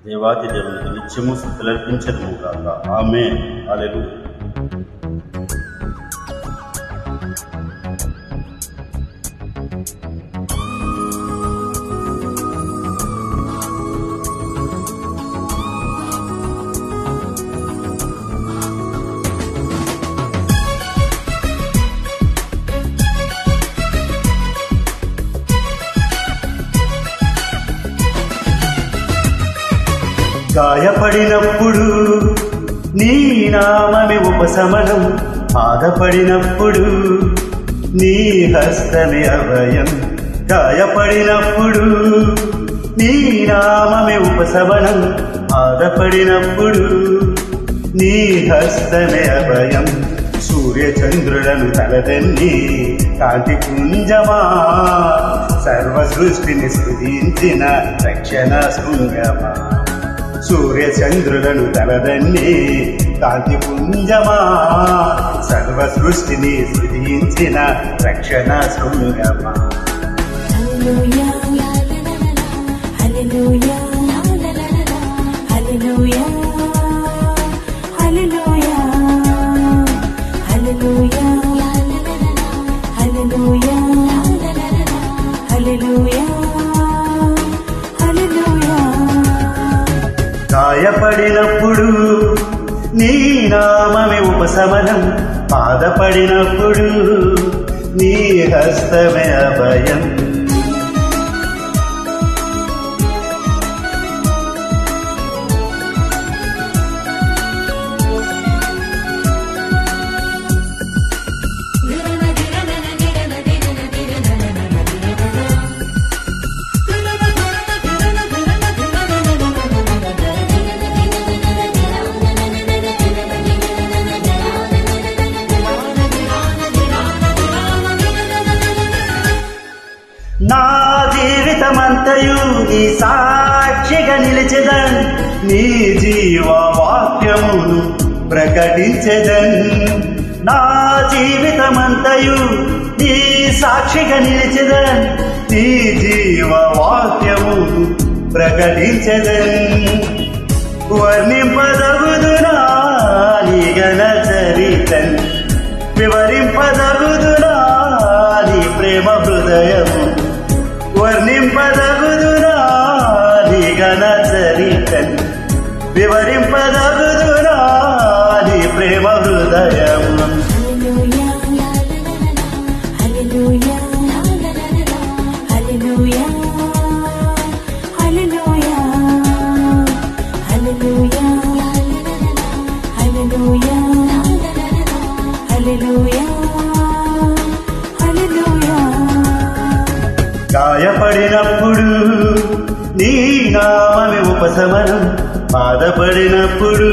దేవాది దేవునికి నిత్యము స్తుతులర్పించెదము గాక. ఆమేన్. హల్లెలూయా. గాయపడినప్పుడు నీ నామమే ఉపశమనం, బాధపడినప్పుడు నీ హస్తమే అభయం. గాయపడినప్పుడు నీ నామమే ఉపశమనం, బాధపడినప్పుడు నీ హస్తమే అభయం. సూర్యచంద్రులను తలదన్ని కాంతి పుంజమా, సర్వ సృష్టిని స్తుతించిన రక్షణ శృంగమా. సూర్యచంద్రులను తలదన్ని కాంతి పుంజమా, సర్వ సృష్టిని స్తుతించిన రక్షణ శృంగమా. హల్లెలూయా హల్లెలూయా హల్లెలూయా హల్లెలూయా హల్లెలూయా హల్లెలూయా హల్లెలూయా హల్లెలూయా. గాయపడినప్పుడు నీ నామమే ఉపశమనం, బాధపడినప్పుడు నీ హస్తమే అభయం. నా జీవితమంతయు నీ సాక్షిగా నిలిచెదన్, నీ జీవవాక్యమును ప్రకటించెదన్. నా జీవితమంతయు నీ సాక్షిగా నిలిచెదన్, నీ జీవవాక్యమును ప్రకటించెదన్. వర్ణింపదగుదునా నీ ఘన చరితన్, వివరింపదగుదునా నీ ప్రేమ హృదయము. వర్ణింపదగుదునా నీ ఘన చరితన్, వివరింపదగుదునా నీ ప్రేమ హృదయము. హల్లెలూయా హల్లెలూయా హల్లెలూయా హల్లెలూయా హల్లెలూయా హల్లెలూయా హల్లెలూయా. గాయపడినప్పుడు నీ నామమే ఉపశమనం, బాధపడినప్పుడు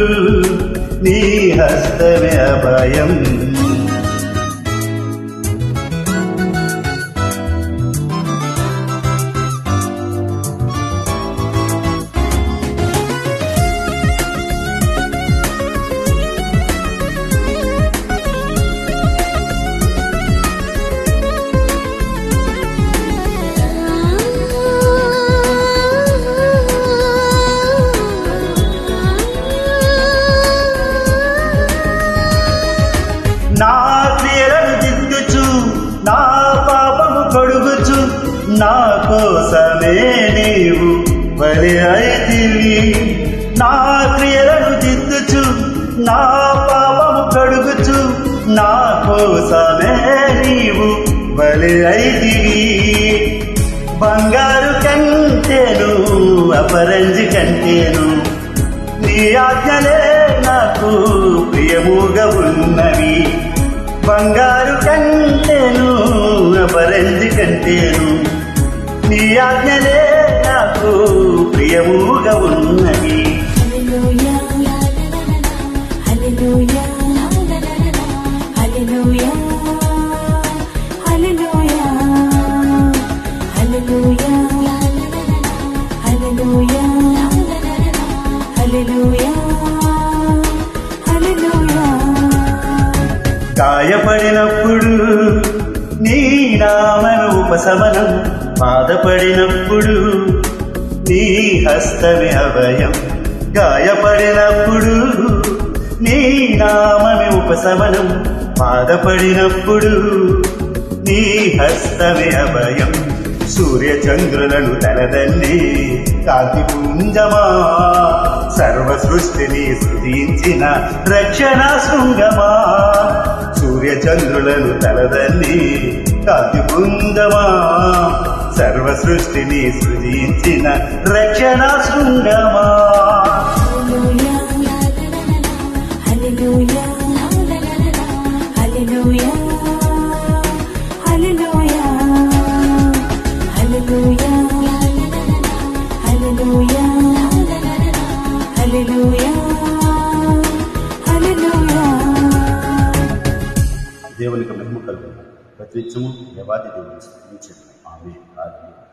నీ హస్తమే అభయం. నా క్రియలను దిద్దుచు, నా పాపము కడుగుచు, నా కోసమే నీవు బలి అయితివి. నా క్రియలను దిద్దుచు, నా పాపము కడుగుచు, నా కోసమే నీవు బలి అయితివి. బంగారు కంటేను అపరంజి కంటేను నీ ఆజ్ఞలే నాకు ప్రియముగా ఉన్నవి. బంగారు కంటేను అపరంజి కంటేను నీ ఆజ్ఞలే నాకు ప్రియముగా ఉన్నవి. హల్లెలూయా హల్లెలూయా హల్లెలూయా హల్లెలూయా హల్లెలూయా హల్లెలూయా హల్లెలూయా హల్లెలూయా. గాయపడినప్పుడు నీ నామమే ఉపశమనం, బాధపడినప్పుడు నీ హస్తమే అభయం. గాయపడినప్పుడు నీ నామమే ఉపశమనం. బాధపడినప్పుడు నీ హస్తమే అభయం. సూర్య చంద్రులను తలదన్ని కాంతి పుంజమా, సర్వ సృష్టిని స్తుతించిన రక్షణ శృంగమా. సూర్య చంద్రులను తలదన్ని కాంతి పుంజమా, సర్వ సృష్టిని సృజించిన రక్షణ శృంగమా. హల్లెలూయా హల్లెలూయా హల్లెలూయా హల్లెలూయా హల్లెలూయా హల్లెలూయా హల్లెలూయా. దేవునికి మహిమ కలుగును. ప్రతి నిత్యము దేవాది దేవుని స్తుతించండి. ఆమేన్.